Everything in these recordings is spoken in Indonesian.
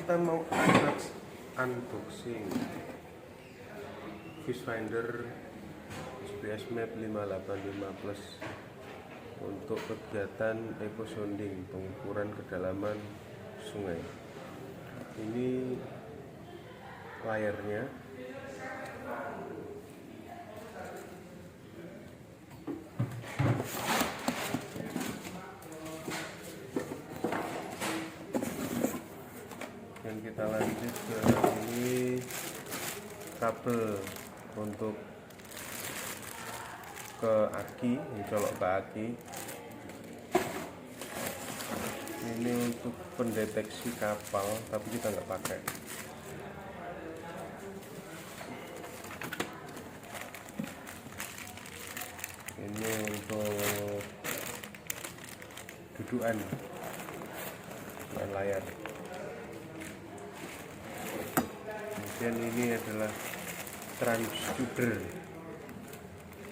kita mau unboxing Fishfinder GPS Map 585 Plus untuk kegiatan eco sounding pengukuran kedalaman sungai. Ini layarnya. Dan kita lanjut ke ini kabel untuk ke aki, colok ke aki. Ini untuk pendeteksi kapal, tapi kita nggak pakai. Ini untuk dudukan layar. Kemudian ini adalah transducer.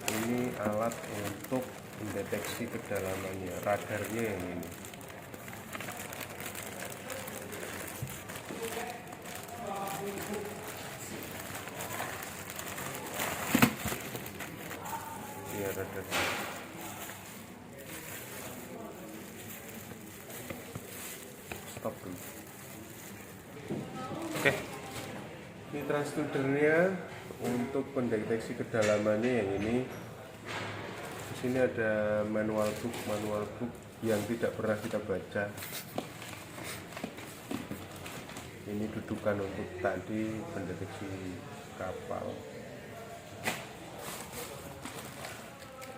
Ini alat untuk mendeteksi kedalamannya, radarnya yang ini. Iya, radar. Stop dulu. Oke. Ini transducernya untuk pendeteksi kedalamannya yang ini. Di sini ada manual book yang tidak pernah kita baca. Ini dudukan untuk tadi pendeteksi kapal.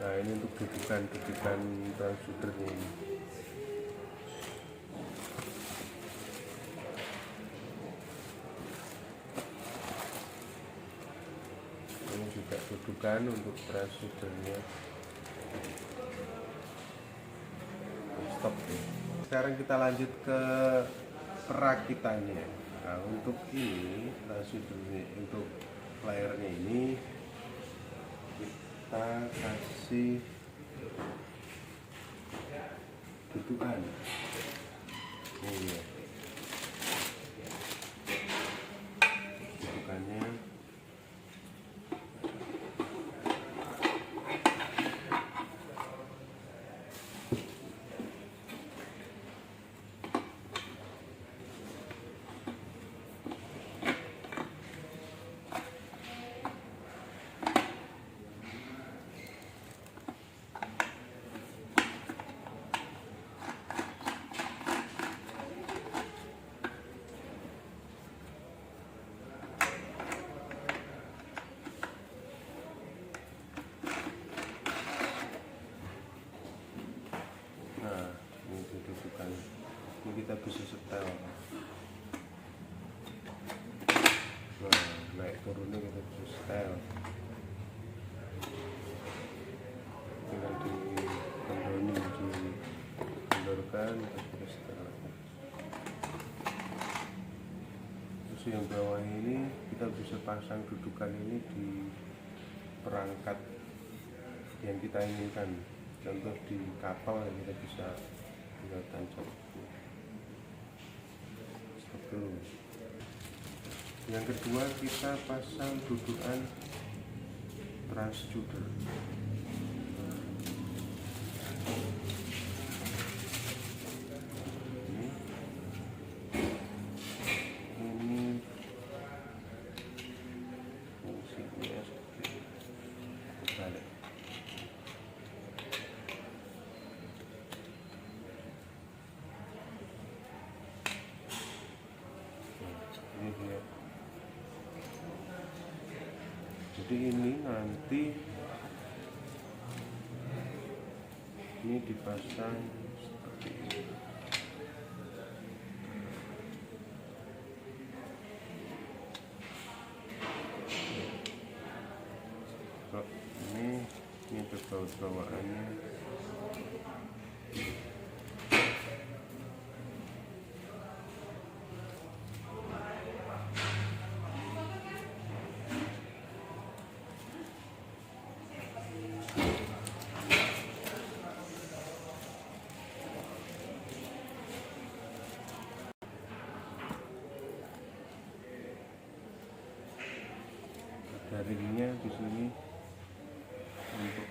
Nah, ini untuk dudukan transducernya ini. Ini juga dudukan untuk transducernya. Stop. Sekarang kita lanjut ke perakitannya. Nah, untuk ini transducernya, untuk layarnya ini kita kasih dudukan. Ini dudukannya. Ini kita bisa setel. Nah, naik turunnya kita bisa setel. Tinggal dikendorkan, kita bisa setel. Terus yang bawah ini kita bisa pasang dudukan ini di perangkat yang kita inginkan. Contoh di kapal kita bisa tinggal tancap. Stop dulu. Yang kedua kita pasang dudukan transducer. Ini fungsinya balik. Ini dia. Jadi ini nanti ini dipasang seperti ini. Ini bawaannya. ada ringnya di sini untuk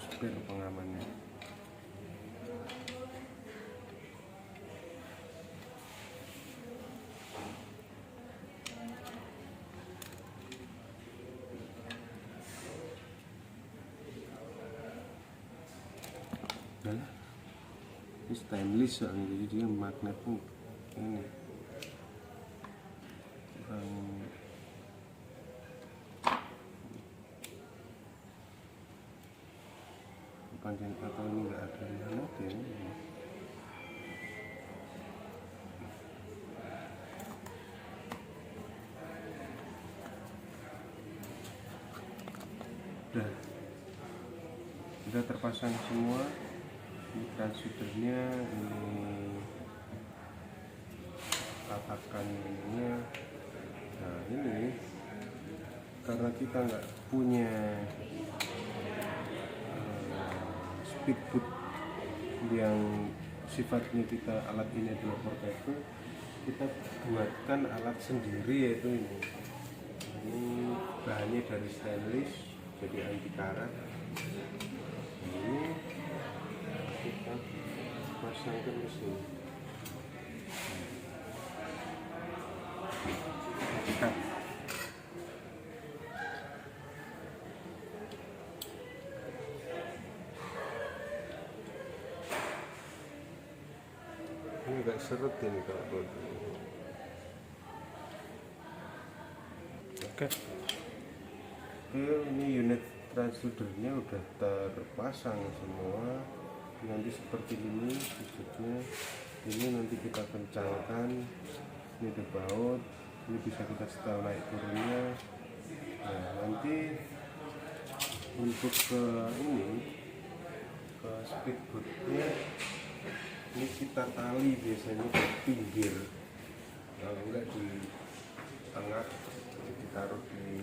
spare pengamannya. Ini stainless soalnya, jadi dia magnetnya ini panjang atau ini nggak ada magnet ya. Udah, sudah terpasang semua. Ini transducernya, ini tatakan ininya. Nah ini karena kita nggak punya speedboat yang sifatnya kita alat ini adalah portable, kita buatkan alat sendiri, yaitu ini bahannya dari stainless jadi anti karat. Ini kita pasangkan ke sini. Ini agak seret ini kalau produk. Oke. Ini unit transducernya udah terpasang semua. Nanti seperti ini wujudnya. Ini nanti kita kencangkan. Ini ada baut. Ini bisa kita setel naik turunnya. Nah nanti untuk ke speedboatnya ini kita tali biasanya ke pinggir, kalau enggak di tengah, ditaruh di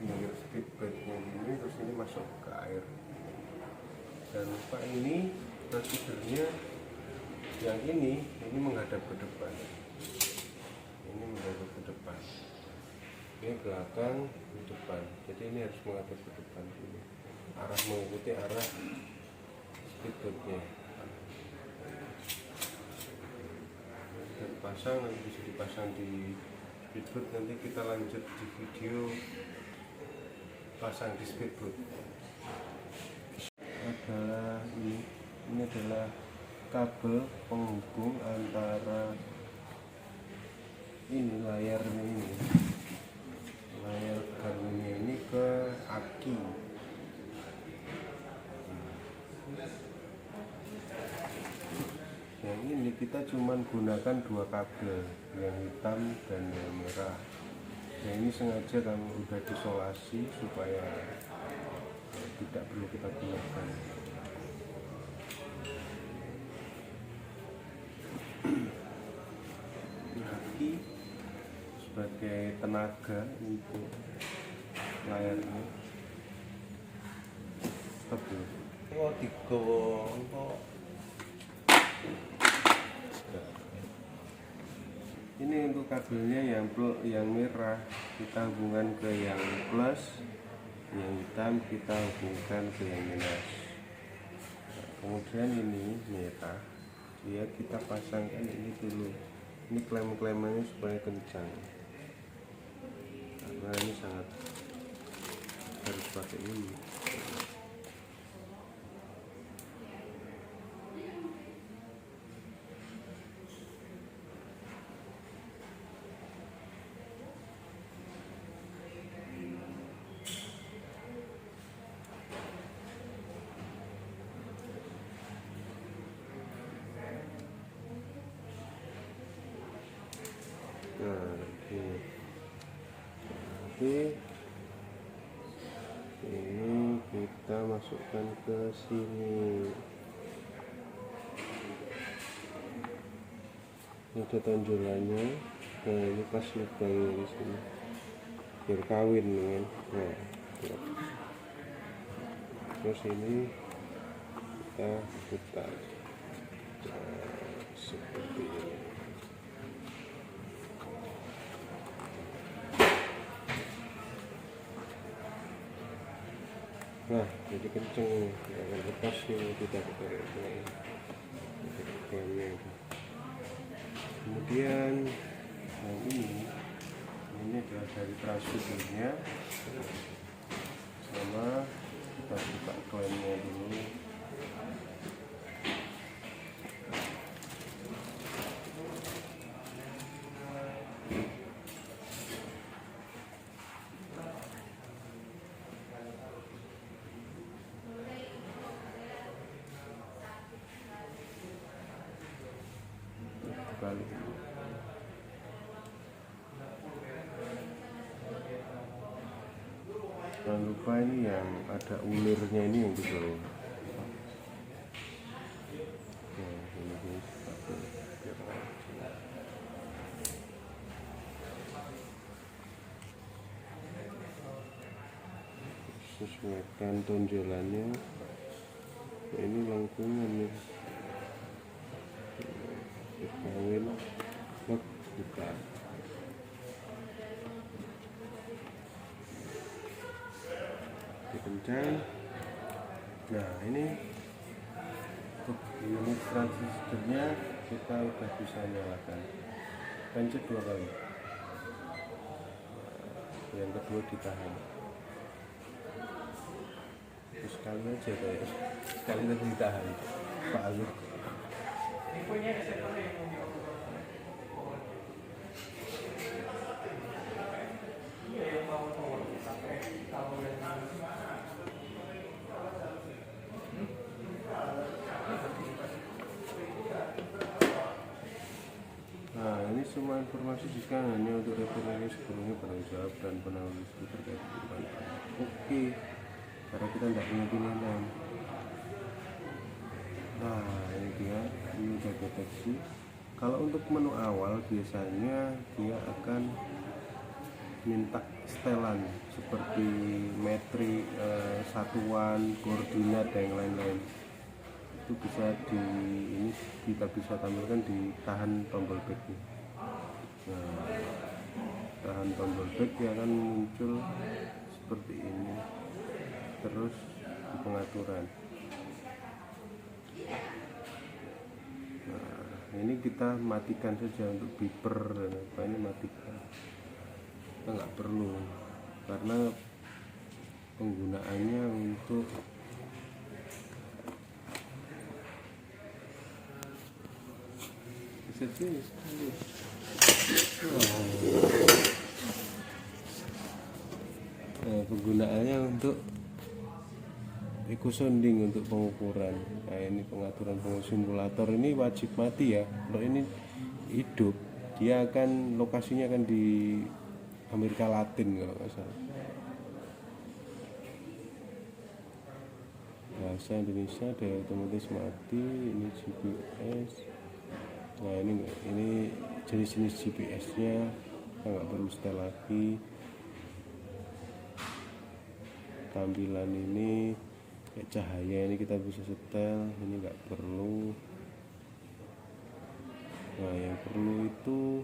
pinggir speedboatnya ini, terus ini masuk ke air. Dan lupa ini transducernya yang ini menghadap ke depan, ini menghadap ke depan, ini belakang ke depan, jadi ini harus menghadap ke depan, ini arah mengikuti arah speedboatnya. Pasang, nanti bisa dipasang di speedboat. Nanti kita lanjut di video pasang di speedboat. Ini adalah kabel penghubung antara ini layar Garmin ini ke aki. Yang ini kita cuman gunakan dua kabel, yang hitam dan yang merah. Yang ini sengaja kami udah disolasi supaya tidak perlu kita gunakan. Aki sebagai tenaga untuk layar ini. Stop dulu. Oh, digowo kok. Ini untuk kabelnya yang merah kita hubungkan ke yang plus, yang hitam kita hubungkan ke yang minus. Nah, kemudian ini merah, dia kita pasangkan ini dulu. Ini klem-klemannya supaya kencang, karena ini sangat harus pakai ini. Nah, ini kita masukkan ke sini. Ini ada tonjolannya. Nah, ini pas lubangnya di sini biar kawin kan. Nah, terus ini kita putar. Nah, seperti ini. Nah jadi kenceng, akan lepas nih kita tarik klaimnya itu. Kemudian yang ini adalah dari transfernya, sama kita buka klaimnya dulu. Balik. Jangan lupa ini yang ada ulirnya ini yang gitu loh. Sesuaikan tonjolannya. Ini lengkungan nih. Kawin buka. Dikencang. Nah ini untuk unit transistornya kita udah bisa nyalakan. Pencet 2 kali. Yang kedua ditahan. Terus sekali aja kayak sekali lagi ditahan. Pak Alur. Nah ini semua informasi jika hanya untuk referensi sebelumnya bertanggung jawab dan penanggung jawab terkait dengan oke, karena kita tidak punya pilihan. Nah ini dia, ini udah deteksi. Kalau untuk menu awal biasanya dia akan minta setelan seperti metrik, satuan, koordinat dan yang lain-lain. Itu bisa ini kita bisa tampilkan di tahan tombol back nih. Nah, tahan tombol back dia akan muncul seperti ini. Terus di pengaturan. Nah, ini kita matikan saja untuk beeper dan apa ini matikan. Kita nggak perlu karena penggunaannya untuk penggunaannya untuk eco sounding untuk pengukuran. Nah ini pengaturan simulator ini wajib mati ya. Kalau ini hidup dia akan lokasinya akan di Amerika Latin kalau nggak salah. Bahasa Indonesia ada otomatis mati. Ini GPS. Nah ini jenis-jenis GPS-nya kita nggak perlu setel lagi. Tampilan ini kayak cahaya ini kita bisa setel, ini nggak perlu. Nah yang perlu itu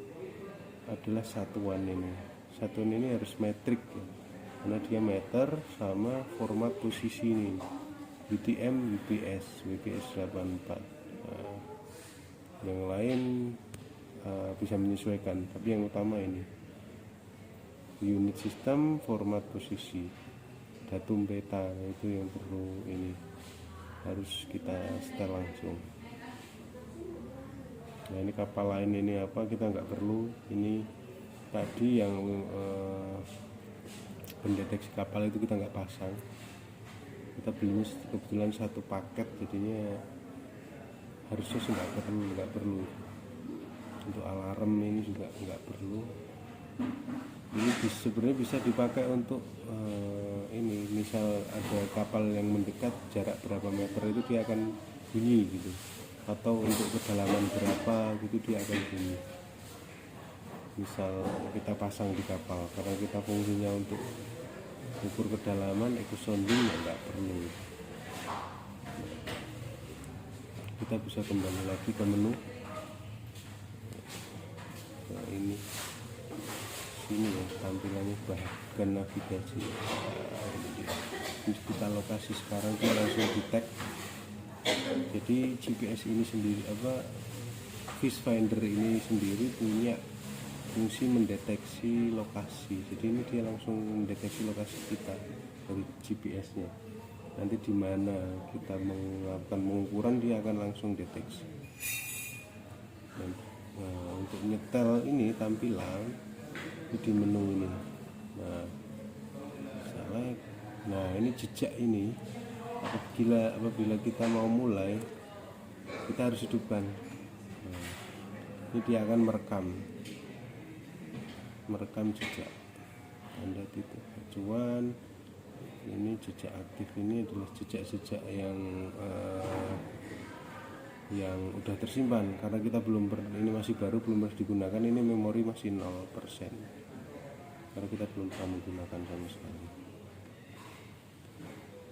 adalah satuan ini. Satuan ini harus metrik ya, karena dia meter sama format posisi ini. UTM, UPS, WPS 84. Nah, yang lain bisa menyesuaikan, tapi yang utama ini unit sistem, format posisi, datum peta, itu yang perlu ini harus kita setel langsung. Nah ini kapal lain ini apa kita nggak perlu. Ini tadi yang pendeteksi kapal itu kita nggak pasang, kita belinya kebetulan satu paket, jadinya harusnya sih nggak perlu. Untuk alarm ini juga nggak perlu. Ini sebenarnya bisa dipakai untuk ini misal ada kapal yang mendekat jarak berapa meter itu dia akan bunyi gitu, atau untuk kedalaman berapa gitu dia akan bunyi. Misal kita pasang di kapal, karena kita fungsinya untuk ukur kedalaman, eco sounding ya nggak perlu. Kita bisa kembali lagi ke menu. Nah, ini ini ya, tampilannya bahan navigasi. Ini kita lokasi sekarang kita langsung di tag. Jadi GPS ini sendiri Fish Finder ini sendiri punya fungsi mendeteksi lokasi. Jadi ini dia langsung mendeteksi lokasi kita dari GPS-nya. Nanti di mana kita melakukan pengukuran dia akan langsung deteksi. Nah, untuk nyetel ini tampilan ini di menu ini. Nah ini jejak ini. Apabila kita mau mulai, kita harus hidupkan. Ini dia akan merekam jejak tanda titik acuan. Ini jejak aktif, ini adalah jejak-jejak yang udah tersimpan karena kita ini masih baru, belum pernah digunakan. Ini memori masih 0% karena kita belum pernah menggunakan sama sekali.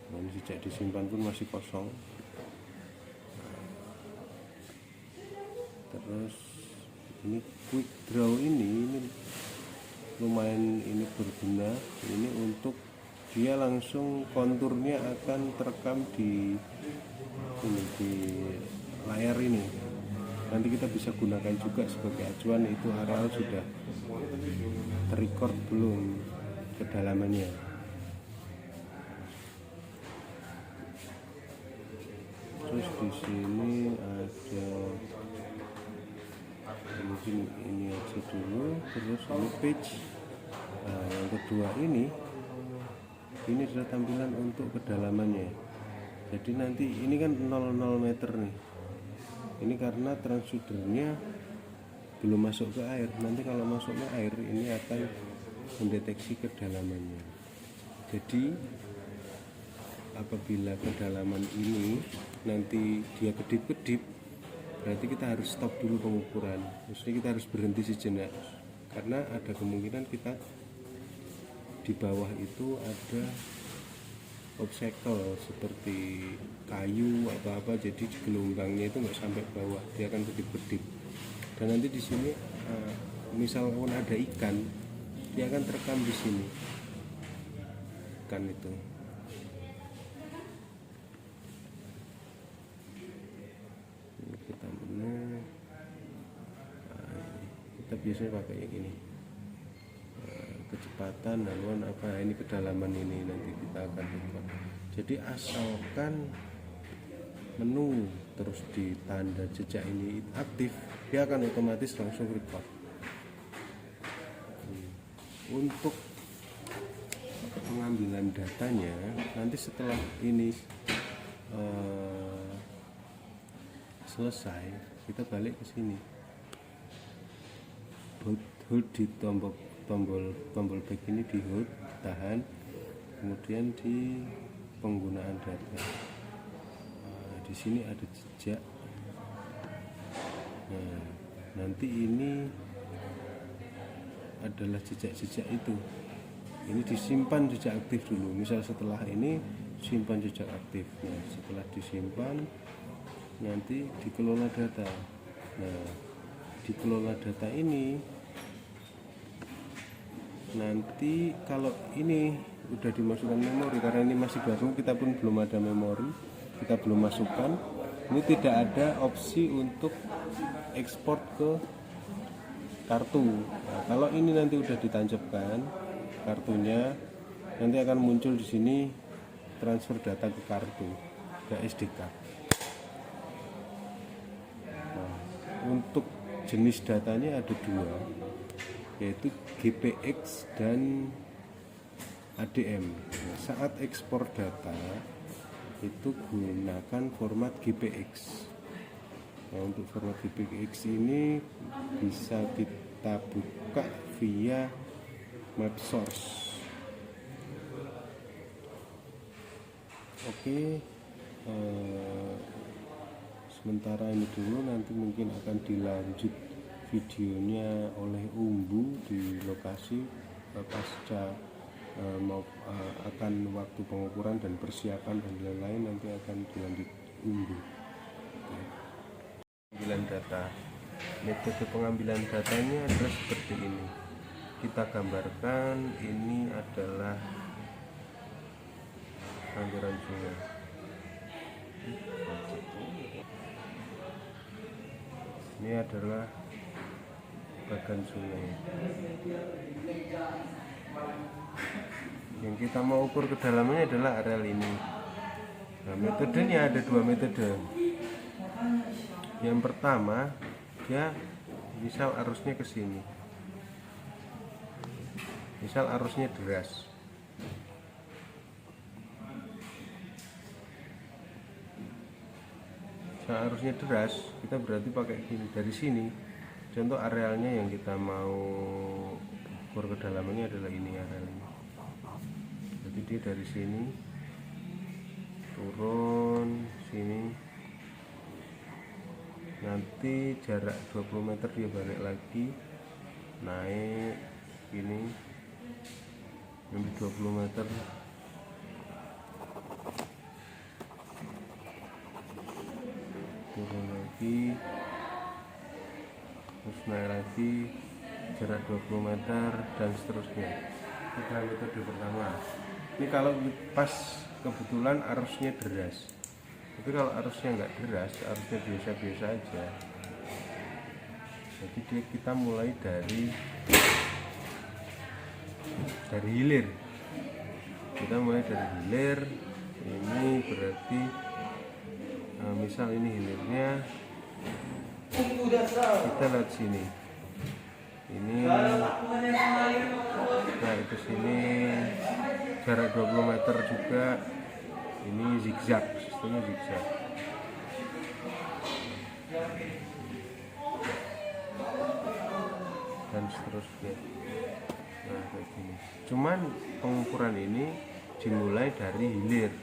Nah, ini jejak disimpan pun masih kosong. Terus ini quick draw ini lumayan ini berguna. Ini untuk dia langsung konturnya akan terekam di layar ini. Nanti kita bisa gunakan juga sebagai acuan itu areal sudah terrecord belum kedalamannya. Terus di sini ada, mungkin ini aja dulu. Terus ini page. Nah, yang kedua ini adalah tampilan untuk kedalamannya. Jadi nanti ini kan 00 meter nih. Ini karena transducernya belum masuk ke air. Nanti kalau masuk ke air ini akan mendeteksi kedalamannya. Jadi apabila kedalaman ini nanti dia kedip-kedip, berarti kita harus stop dulu pengukuran. Maksudnya kita harus berhenti sejenak karena ada kemungkinan kita di bawah itu ada obstacle seperti kayu atau apa, jadi gelombangnya itu nggak sampai bawah, dia akan kedip-kedip. Dan nanti di sini misalkan ada ikan, dia akan terekam di sini ikan itu. Ini kita menu, kita biasanya pakai yang ini, kecepatan, haluan apa, ini kedalaman ini nanti kita akan record. Jadi asalkan menu terus di tanda jejak ini aktif, dia akan otomatis langsung record. Untuk pengambilan datanya nanti setelah ini selesai, kita balik ke sini, hold di tombol back ini, di hold, tahan, kemudian di penggunaan data. Di sini ada jejak. Nah, nanti ini adalah jejak-jejak itu. Ini disimpan jejak aktif dulu. Misal setelah ini simpan jejak aktif. Nah, setelah disimpan nanti dikelola data. Nah, dikelola data ini nanti kalau ini udah dimasukkan memori, karena ini masih baru, kita pun belum ada memori, kita belum masukkan, ini tidak ada opsi untuk ekspor ke kartu. Nah, kalau ini nanti udah ditancapkan kartunya, nanti akan muncul di sini transfer data ke kartu, ke SD card. Nah, untuk jenis datanya ada dua, yaitu GPX dan ADM. Nah, saat ekspor data itu gunakan format GPX. Nah, untuk format GPX ini bisa kita buka via map source. Oke, sementara ini dulu, nanti mungkin akan dilanjut videonya oleh Umbu di lokasi pasca akan waktu pengukuran dan persiapan dan lain-lain, nanti akan dilanjut Umbu. Pengambilan data, metode pengambilan datanya adalah seperti ini. kita gambarkan ini adalah aliran sungai. Ini adalah bagan sungai. Yang kita mau ukur kedalamannya adalah areal ini. Nah, metodenya ada dua metode. Yang pertama, dia misal arusnya ke sini. Misal arusnya deras. Nah, arusnya deras, kita berarti pakai gini dari sini. Contoh arealnya yang kita mau ukur kedalamannya adalah ini areal ini. Jadi dia dari sini turun sini, nanti jarak 20 meter dia balik lagi naik ini, nanti 20 meter turun lagi, terus naik lagi jarak 20 meter dan seterusnya. Itu adalah metode pertama. Ini kalau pas kebetulan arusnya deras. Tapi kalau arusnya nggak deras, arusnya biasa-biasa aja, jadi kita mulai dari hilir. Kita mulai dari hilir. Ini berarti misal ini hilirnya, kita lihat sini. Ini, nah itu sini jarak 20 meter juga. Ini zigzag, sistemnya zigzag. Dan seterusnya. Nah kayak gini. Cuman pengukuran ini dimulai dari hilir.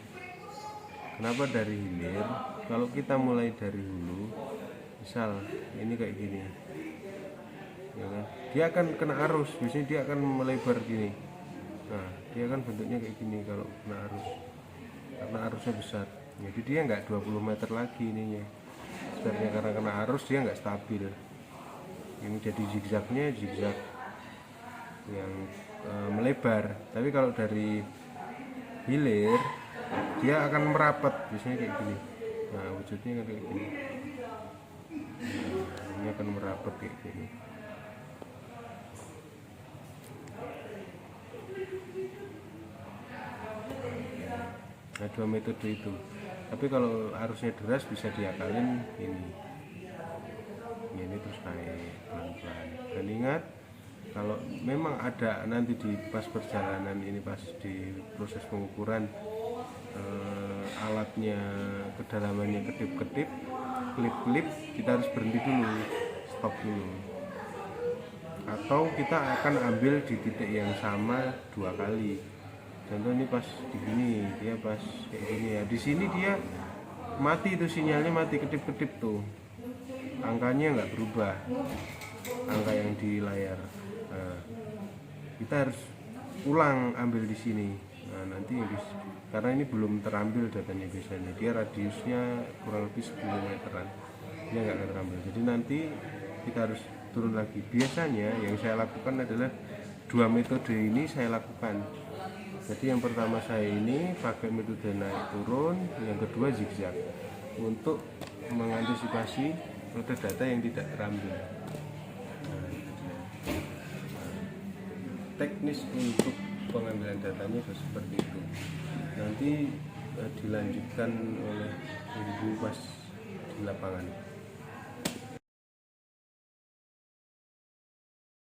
Kenapa dari hilir? Kalau kita mulai dari hulu, misal ini kayak gini, ya kan? Dia akan kena arus, biasanya dia akan melebar gini. Nah dia kan bentuknya kayak gini kalau kena arus, karena arusnya besar. Jadi dia nggak 20 meter lagi ininya. Sebenarnya karena kena arus dia nggak stabil. Ini jadi zigzagnya zigzag yang melebar. Tapi kalau dari hilir dia akan merapat, biasanya kayak gini. Nah wujudnya kan kayak gini. Nah, ini akan merapat kayak gini. Nah dua metode itu. Tapi kalau arusnya deras bisa diakalin ini terus naik pelan-pelan. Dan ingat, kalau memang ada nanti di pas perjalanan ini, pas di proses pengukuran alatnya kedalamannya kedip-kedip, klip-klip, kita harus berhenti dulu, stop dulu. Atau kita akan ambil di titik yang sama 2 kali. Contoh ini pas di sini, dia pas kayak gini ya. Di sini dia mati, itu sinyalnya mati, kedip-kedip tuh. Angkanya nggak berubah, angka yang di layar. Nah, kita harus ulang ambil di sini. Nah, nanti karena ini belum terambil datanya biasanya, dia radiusnya kurang lebih 10 meteran, dia nggak akan terambil. Jadi nanti kita harus turun lagi. Biasanya yang saya lakukan adalah 2 metode ini saya lakukan. Jadi yang pertama saya ini pakai metode naik turun, yang kedua zigzag, untuk mengantisipasi data yang tidak terambil. Teknis untuk pengambilan datanya seperti itu. Nanti dilanjutkan oleh ibu pas di lapangan.